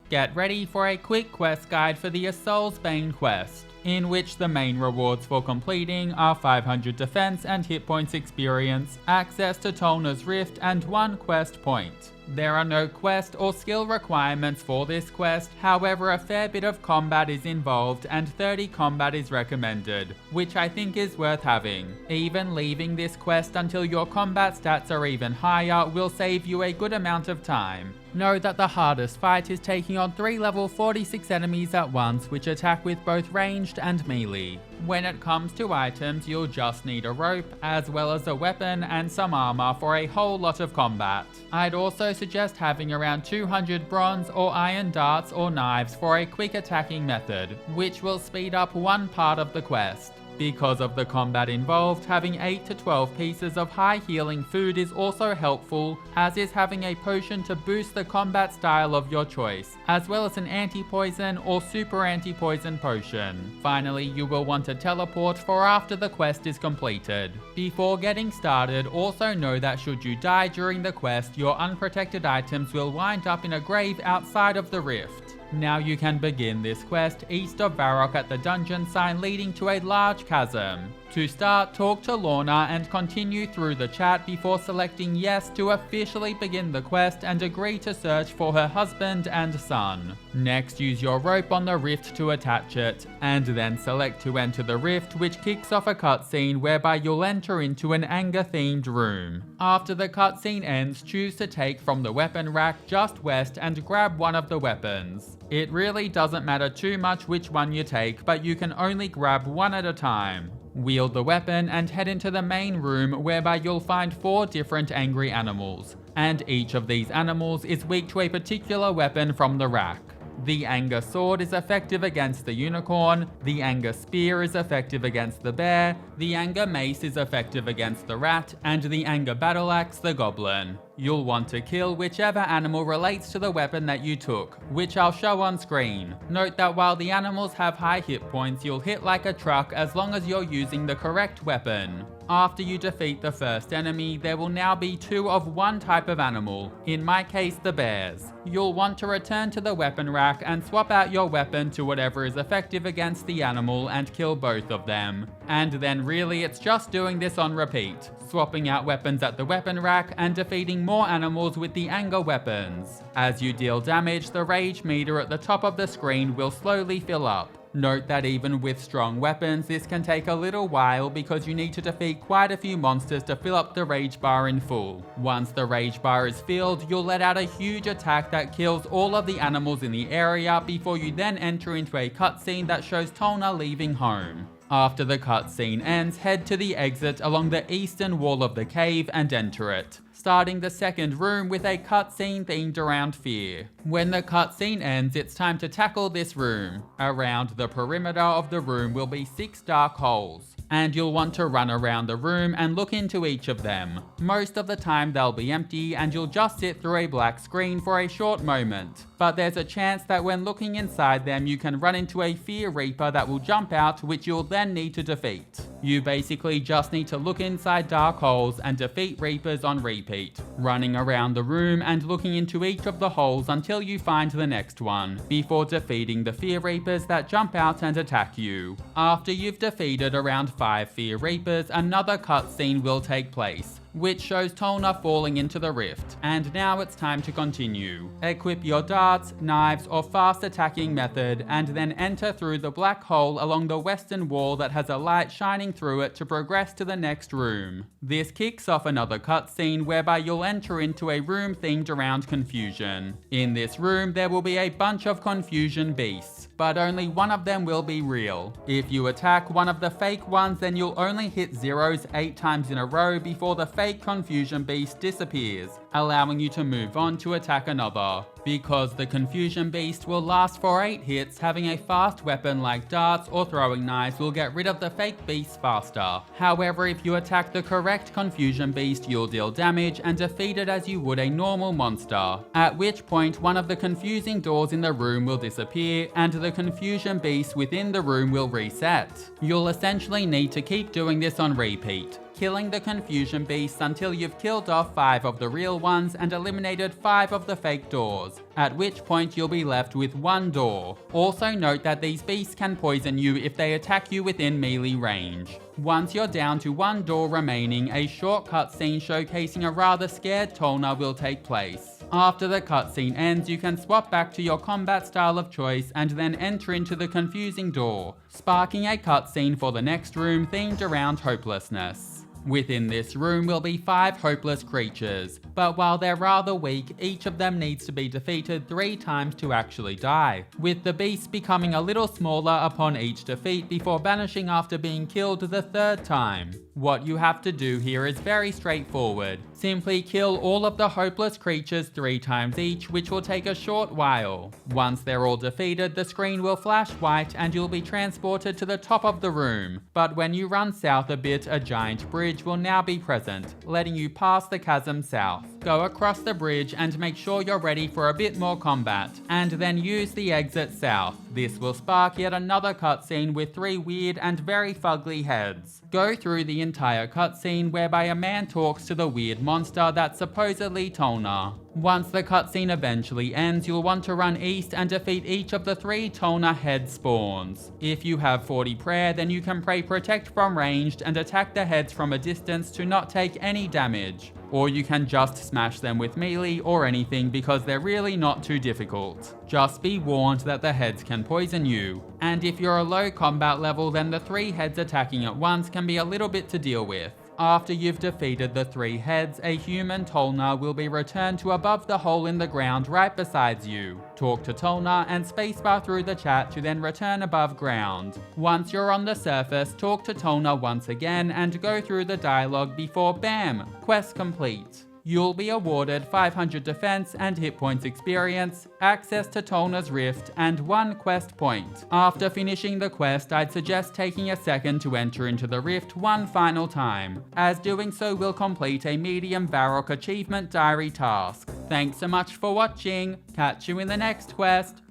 Get ready for a quick quest guide for the Soul's Bane quest, in which the main rewards for completing are 500 defense and hit points experience, access to Tolna's Rift, and 1 quest point. There are no quest or skill requirements for this quest, however a fair bit of combat is involved and 30 combat is recommended, which I think is worth having. Even leaving this quest until your combat stats are even higher will save you a good amount of time. Know that the hardest fight is taking on 3 level 46 enemies at once which attack with both ranged and melee. When it comes to items, you'll just need a rope, as well as a weapon and some armor for a whole lot of combat. I'd also suggest having around 200 bronze or iron darts or knives for a quick attacking method, which will speed up one part of the quest. Because of the combat involved, having 8 to 12 pieces of high healing food is also helpful, as is having a potion to boost the combat style of your choice, as well as an anti-poison or super anti-poison potion. Finally, you will want to teleport for after the quest is completed. Before getting started, also know that should you die during the quest, your unprotected items will wind up in a grave outside of the rift. Now you can begin this quest east of Varrock at the dungeon sign leading to a large chasm. To start, talk to Lorna and continue through the chat before selecting yes to officially begin the quest and agree to search for her husband and son. Next, use your rope on the rift to attach it, and then select to enter the rift, which kicks off a cutscene whereby you'll enter into an anger-themed room. After the cutscene ends, choose to take from the weapon rack just west and grab one of the weapons. It really doesn't matter too much which one you take, but you can only grab one at a time. Wield the weapon and head into the main room whereby you'll find 4 different angry animals, and each of these animals is weak to a particular weapon from the rack. The Anger Sword is effective against the Unicorn, the Anger Spear is effective against the Bear, the Anger Mace is effective against the Rat, and the Anger Battle Axe the Goblin. You'll want to kill whichever animal relates to the weapon that you took, which I'll show on screen. Note that while the animals have high hit points, you'll hit like a truck as long as you're using the correct weapon. After you defeat the first enemy, there will now be 2 of one type of animal, in my case the bears. You'll want to return to the weapon rack and swap out your weapon to whatever is effective against the animal and kill both of them. And then really it's just doing this on repeat, swapping out weapons at the weapon rack and defeating more animals with the anger weapons. As you deal damage, the rage meter at the top of the screen will slowly fill up. Note that even with strong weapons, this can take a little while because you need to defeat quite a few monsters to fill up the rage bar in full. Once the rage bar is filled, you'll let out a huge attack that kills all of the animals in the area before you then enter into a cutscene that shows Tolna leaving home. After the cutscene ends, head to the exit along the eastern wall of the cave and enter it, starting the second room with a cutscene themed around fear. When the cutscene ends, it's time to tackle this room. Around the perimeter of the room will be 6 dark holes, and you'll want to run around the room and look into each of them. Most of the time they'll be empty and you'll just sit through a black screen for a short moment. But there's a chance that when looking inside them you can run into a Fear Reaper that will jump out, which you'll then need to defeat. You basically just need to look inside dark holes and defeat Reapers on repeat, running around the room and looking into each of the holes until you find the next one, before defeating the Fear Reapers that jump out and attack you. After you've defeated around 5 Fear Reapers, another cutscene will take place, which shows Tolna falling into the rift. And now it's time to continue. Equip your darts, knives, or fast attacking method, and then enter through the black hole along the western wall that has a light shining through it to progress to the next room. This kicks off another cutscene whereby you'll enter into a room themed around confusion. In this room, there will be a bunch of confusion beasts, but only one of them will be real. If you attack one of the fake ones, then you'll only hit zeros 8 times in a row before the fake confusion beast disappears, allowing you to move on to attack another. Because the confusion beast will last for 8 hits, having a fast weapon like darts or throwing knives will get rid of the fake beasts faster. However, if you attack the correct confusion beast, you'll deal damage and defeat it as you would a normal monster, at which point one of the confusing doors in the room will disappear and the confusion beast within the room will reset. You'll essentially need to keep doing this on repeat, killing the confusion beasts until you've killed off 5 of the real ones and eliminated 5 of the fake doors, at which point you'll be left with 1 door. Also note that these beasts can poison you if they attack you within melee range. Once you're down to 1 door remaining, a short cutscene showcasing a rather scared Tolna will take place. After the cutscene ends, you can swap back to your combat style of choice and then enter into the confusing door, sparking a cutscene for the next room themed around hopelessness. Within this room will be 5 hopeless creatures, but while they're rather weak, each of them needs to be defeated 3 times to actually die, with the beasts becoming a little smaller upon each defeat before vanishing after being killed the 3rd time. What you have to do here is very straightforward. Simply kill all of the hopeless creatures 3 times each, which will take a short while. Once they're all defeated, the screen will flash white and you'll be transported to the top of the room. But when you run south a bit, a giant bridge will now be present, letting you pass the chasm south. Go across the bridge and make sure you're ready for a bit more combat, and then use the exit south. This will spark yet another cutscene with 3 weird and very fugly heads. Go through the entire cutscene whereby a man talks to the weird monster that's supposedly Tolna. Once the cutscene eventually ends, you'll want to run east and defeat each of the 3 Tolna head spawns. If you have 40 prayer, then you can pray protect from ranged and attack the heads from a distance to not take any damage. Or you can just smash them with melee or anything because they're really not too difficult. Just be warned that the heads can poison you. And if you're a low combat level, then the 3 heads attacking at once can be a little bit to deal with. After you've defeated the 3 heads, a human Tolna will be returned to above the hole in the ground right beside you. Talk to Tolna and spacebar through the chat to then return above ground. Once you're on the surface, talk to Tolna once again and go through the dialogue before BAM! Quest complete. You'll be awarded 500 defense and hit points experience, access to Tolna's Rift, and 1 quest point. After finishing the quest, I'd suggest taking a second to enter into the Rift one final time, as doing so will complete a medium Varrock achievement diary task. Thanks so much for watching, catch you in the next quest.